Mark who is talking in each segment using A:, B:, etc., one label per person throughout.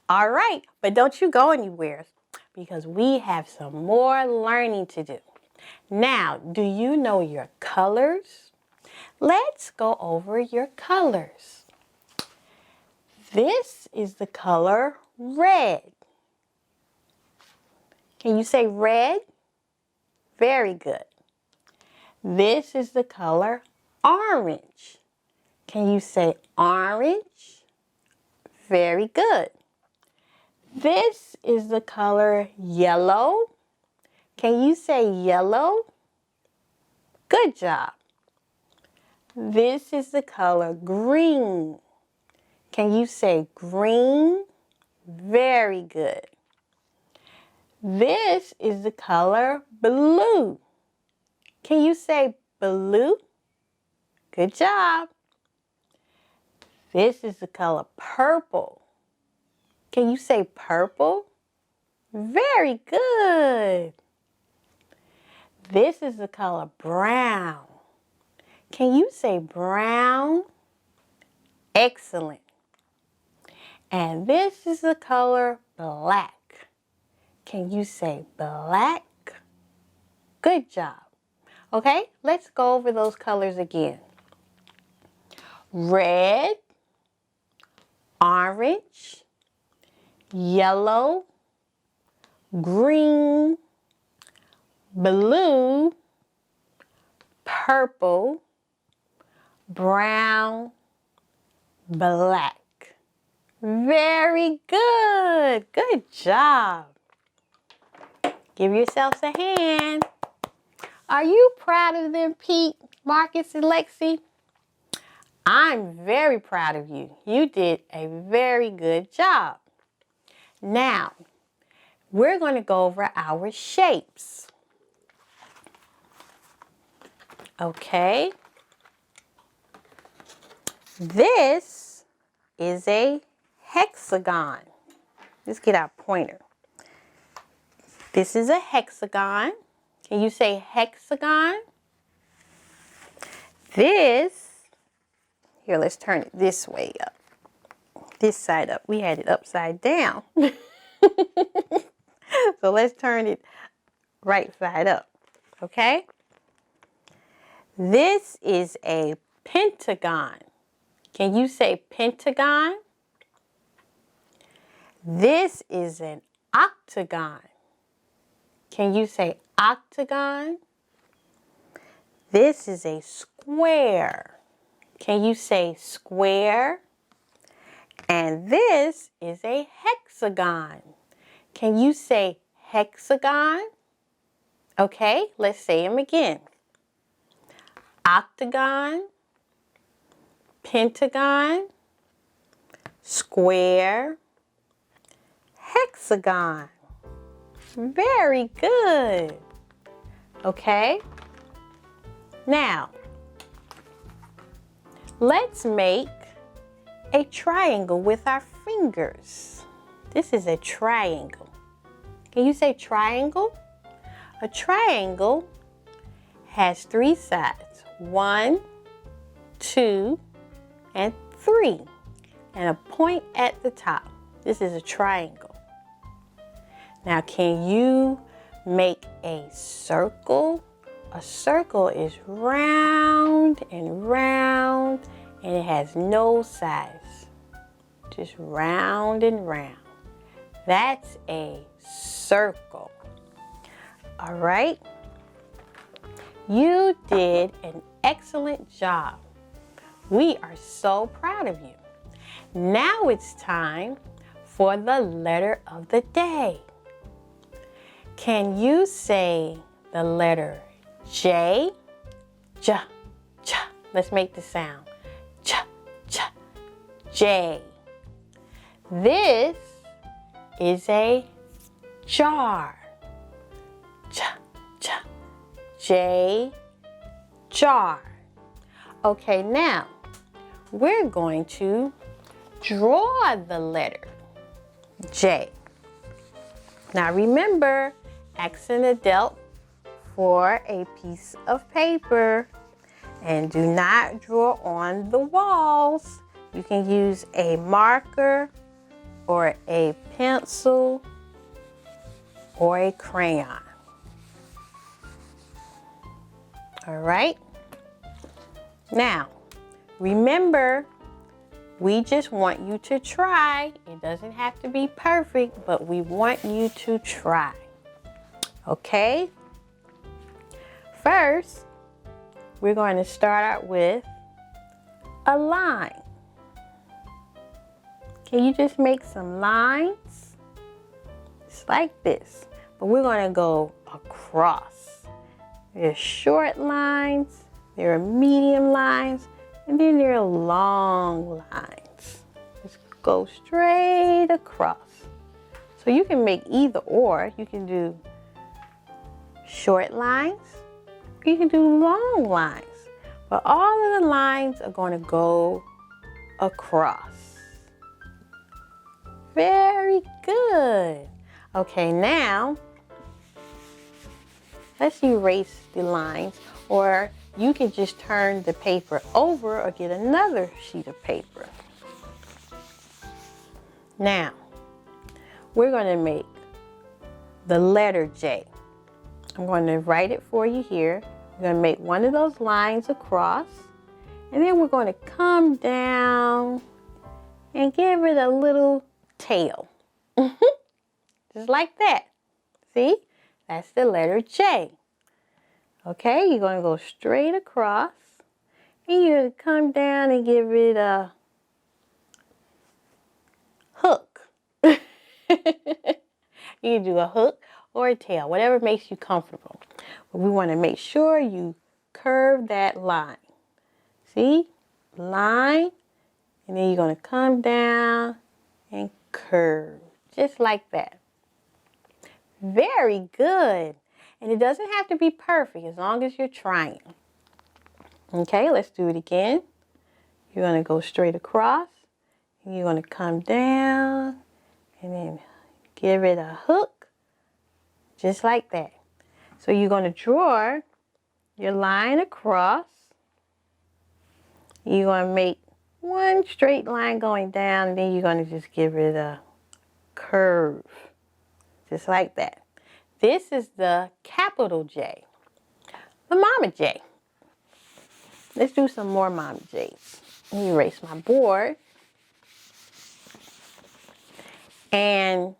A: All right, but don't you go anywhere because we have some more learning to do. Now, do you know your colors? Let's go over your colors. This is the color red. Can you say red? Very good. This is the color orange. Can you say orange? Very good. This is the color yellow. Can you say yellow? Good job. This is the color green. Can you say green? Very good. This is the color blue. Can you say blue? Good job. This is the color purple. Can you say purple? Very good. This is the color brown. Can you say brown? Excellent. And this is the color black. Can you say black? Good job. Okay, let's go over those colors again. Red, orange, yellow, green, blue, purple, brown, black. Very good. Good job. Give yourselves a hand. Are you proud of them, Pete, Marcus, and Lexi? I'm very proud of you. You did a very good job. Now, we're going to go over our shapes. Okay. This is a hexagon. Let's get our pointer. This is a hexagon. Can you say hexagon? This, here, let's turn it this way up. This side up. We had it upside down. So let's turn it right side up. Okay? This is a pentagon. Can you say pentagon? This is an octagon. Can you say octagon? This is a square. Can you say square? And this is a hexagon. Can you say hexagon? Okay, let's say them again. Octagon, pentagon, square, hexagon. Very good. Okay. Now, let's make a triangle with our fingers. This is a triangle. Can you say triangle? A triangle has 3 sides. 1, 2, and 3. And a point at the top. This is a triangle. Now, can you make a circle? A circle is round and round, and it has no sides. Just round and round. That's a circle. All right? You did an excellent job. We are so proud of you. Now it's time for the letter of the day. Can you say the letter J? J, j. Let's make the sound. J, j, J. This is a jar. J, j, J, jar. Okay, now we're going to draw the letter J. Now remember, accent adult for a piece of paper, and do not draw on the walls. You can use a marker or a pencil or a crayon. All right. Now, remember, we just want you to try. It doesn't have to be perfect, but we want you to try. Okay? First, we're going to start out with a line. Can you just make some lines? Just like this. But we're going to go across. There are short lines, there are medium lines, and then there are long lines. Just go straight across. So you can make either or. You can do short lines, you can do long lines. But all of the lines are going to go across. Very good. Okay, now let's erase the lines, or you can just turn the paper over or get another sheet of paper. Now, we're going to make the letter J. I'm going to write it for you here. We're going to make one of those lines across, and then we're going to come down and give it a little tail. Just like that. See? That's the letter J. Okay, you're going to go straight across, and you're going to come down and give it a hook. You can do a hook or a tail, whatever makes you comfortable. But we want to make sure you curve that line. See? Line, and then you're going to come down and curve, just like that. Very good. And it doesn't have to be perfect as long as you're trying. Okay, let's do it again. You're going to go straight across, and you're going to come down, and then give it a hook, just like that. So you're going to draw your line across. You're going to make one straight line going down, and then you're going to just give it a curve, just like that. This is the capital J, the Mama J. Let's do some more Mama J's. Let me erase my board. And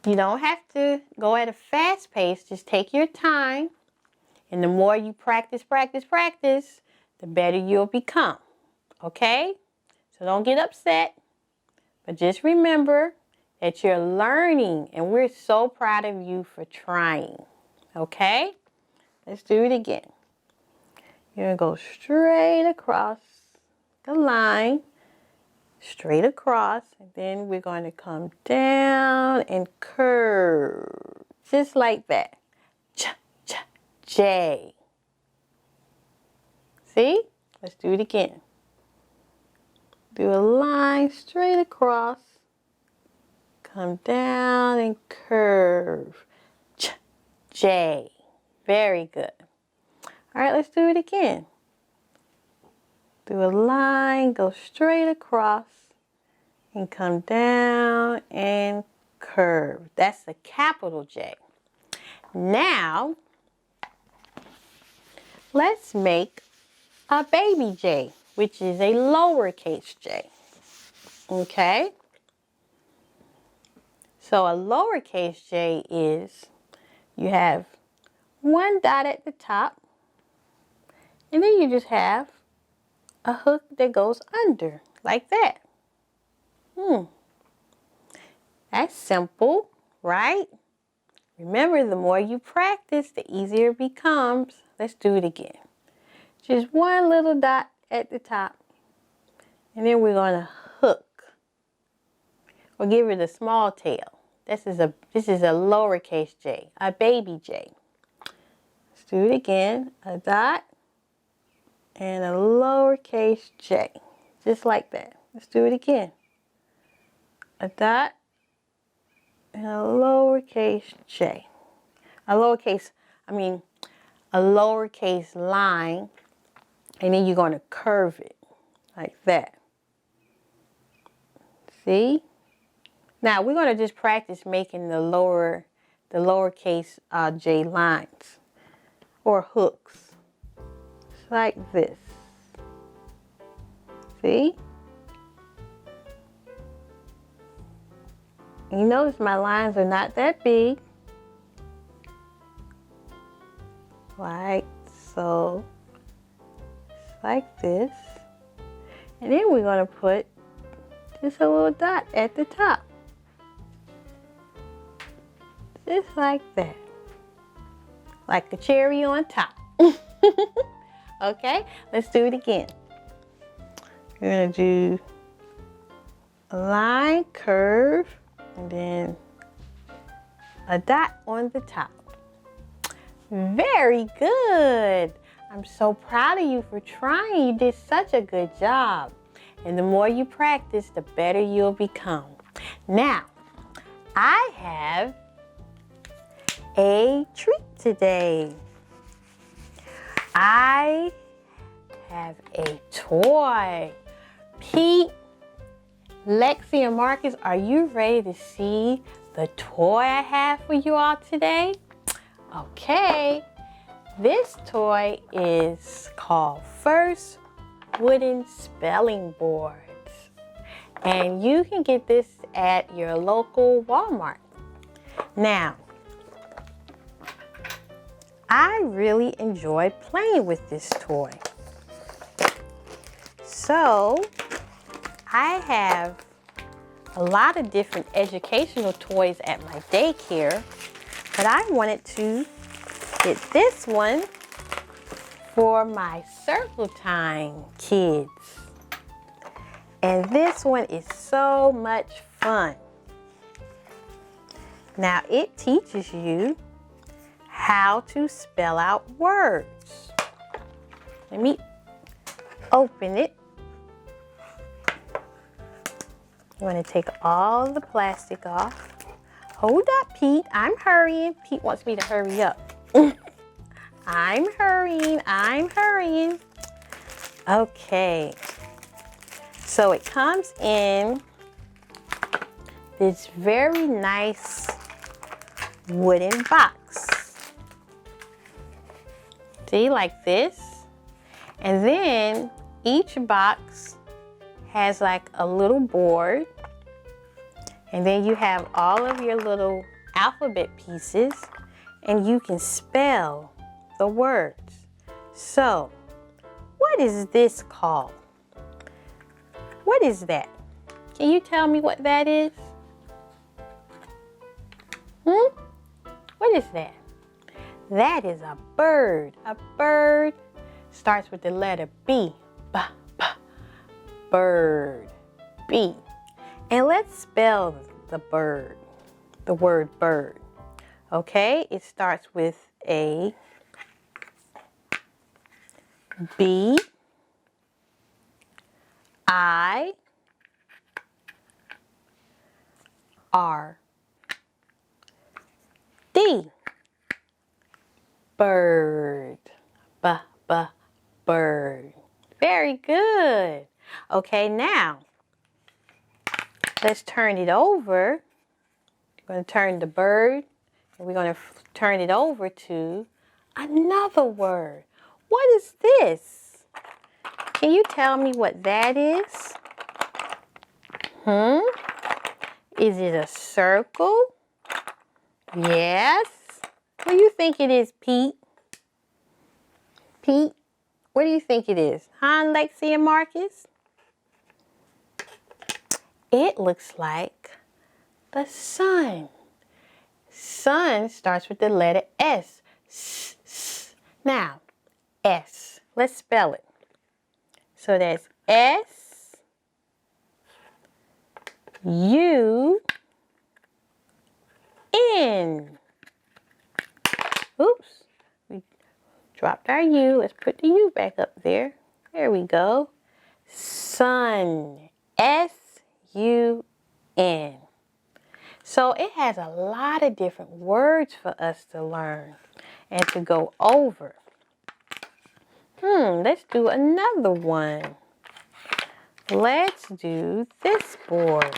A: you don't have to go at a fast pace. Just take your time. And the more you practice, the better you'll become. Okay? So don't get upset. But just remember that you're learning. And we're so proud of you for trying. Okay? Let's do it again. You're going to go straight across the line. Straight across, and then we're going to come down and curve, just like that. J. See? Let's do it again. Do a line straight across, come down and curve. J. Very good. All right, let's do it again. Do a line, go straight across, and come down and curve. That's the capital J. Now, let's make a baby J, which is a lowercase j. Okay? So a lowercase j is, you have one dot at the top, and then you just have a hook that goes under, like that. That's simple, right? Remember, the more you practice, the easier it becomes. Let's do it again. Just one little dot at the top, and then we're going to hook, or give it a small tail. This is a lowercase j, a baby j. Let's do it again. A dot and a lowercase j, just like that. Let's do it again. A dot and a lowercase j. A lowercase line, and then you're going to curve it like that. See? Now we're going to just practice making the lowercase J lines or hooks. Just like this. See? You notice my lines are not that big. Like so. Just like this. And then we're going to put just a little dot at the top. Just like that. Like a cherry on top. Okay, let's do it again. We're going to do a line, curve, and then a dot on the top. Very good. I'm so proud of you for trying. You did such a good job. And the more you practice, the better you'll become. Now, I have a treat today. I have a toy. Pete, Lexi, and Marcus, are you ready to see the toy I have for you all today? Okay, this toy is called First Wooden Spelling Boards. And you can get this at your local Walmart. Now, I really enjoy playing with this toy. So, I have a lot of different educational toys at my daycare, but I wanted to get this one for my circle time kids. And this one is so much fun. Now it teaches you how to spell out words. Let me open it. I'm going to take all the plastic off. Hold up, Pete. I'm hurrying. Pete wants me to hurry up. I'm hurrying. Okay. So it comes in this very nice wooden box. See, like this. And then each box has like a little board. And then you have all of your little alphabet pieces, and you can spell the words. So, what is this called? What is that? Can you tell me what that is? What is that? That is a bird. A bird starts with the letter B. Bird. B. And let's spell the bird, the word bird. Okay, it starts with a B, I, R, D. Bird. Bird. Very good. Okay, now let's turn it over. We're going to turn the bird, and we're going to turn it over to another word. What is this? Can you tell me what that is? Is it a circle? Yes. What do you think it is, Pete? Pete, what do you think it is? Huh, Lexi and Marcus? It looks like the sun. Sun starts with the letter S. Now, S. Let's spell it. So that's S, U, N. Oops. We dropped our U. Let's put the U back up there. There we go. Sun. S-U-N. So it has a lot of different words for us to learn and to go over. Let's do another one. Let's do this board.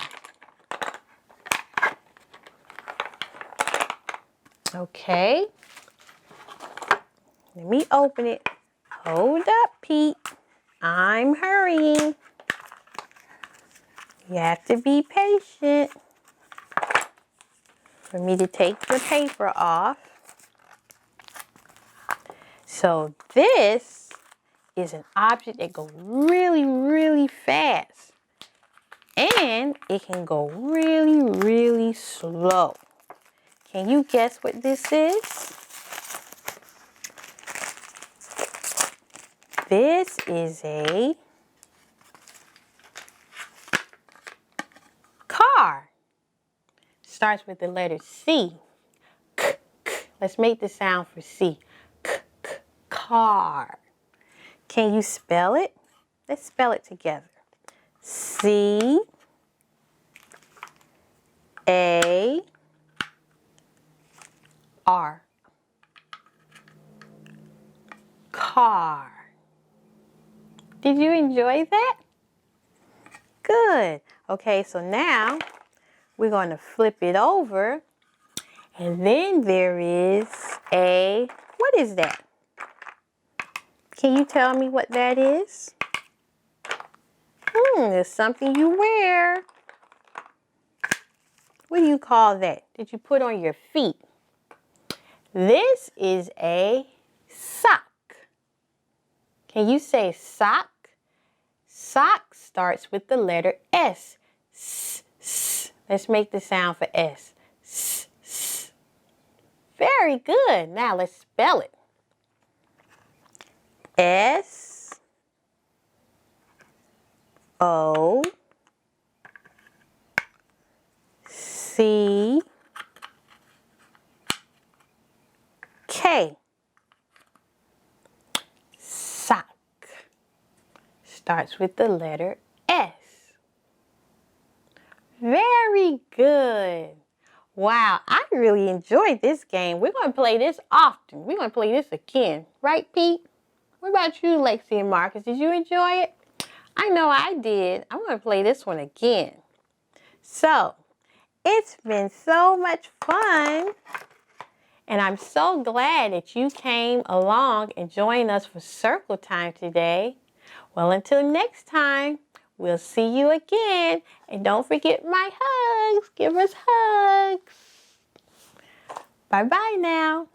A: Okay. Let me open it. Hold up, Pete. I'm hurrying. You have to be patient for me to take the paper off. So this is an object that goes really, really fast. And it can go really, really slow. Can you guess what this is? This is a car. Starts with the letter C. K, k. Let's make the sound for C. K, k, car. Can you spell it? Let's spell it together. C A R. Car. Did you enjoy that? Good. Okay, so now we're going to flip it over. And then there is a, what is that? Can you tell me what that is? It's something you wear. What do you call that? Did you put on your feet? This is a sock. Can you say sock? Sock starts with the letter S. S, s. Let's make the sound for S. S, s. Very good. Now let's spell it. S O C K. Sock. Starts with the letter S. Very good. Wow, I really enjoyed this game. We're going to play this often. We're going to play this again. Right, Pete? What about you, Lexi and Marcus? Did you enjoy it? I know I did. I'm going to play this one again. So, it's been so much fun. And I'm so glad that you came along and joined us for circle time today. Well, until next time, we'll see you again. And don't forget my hugs. Give us hugs. Bye-bye now.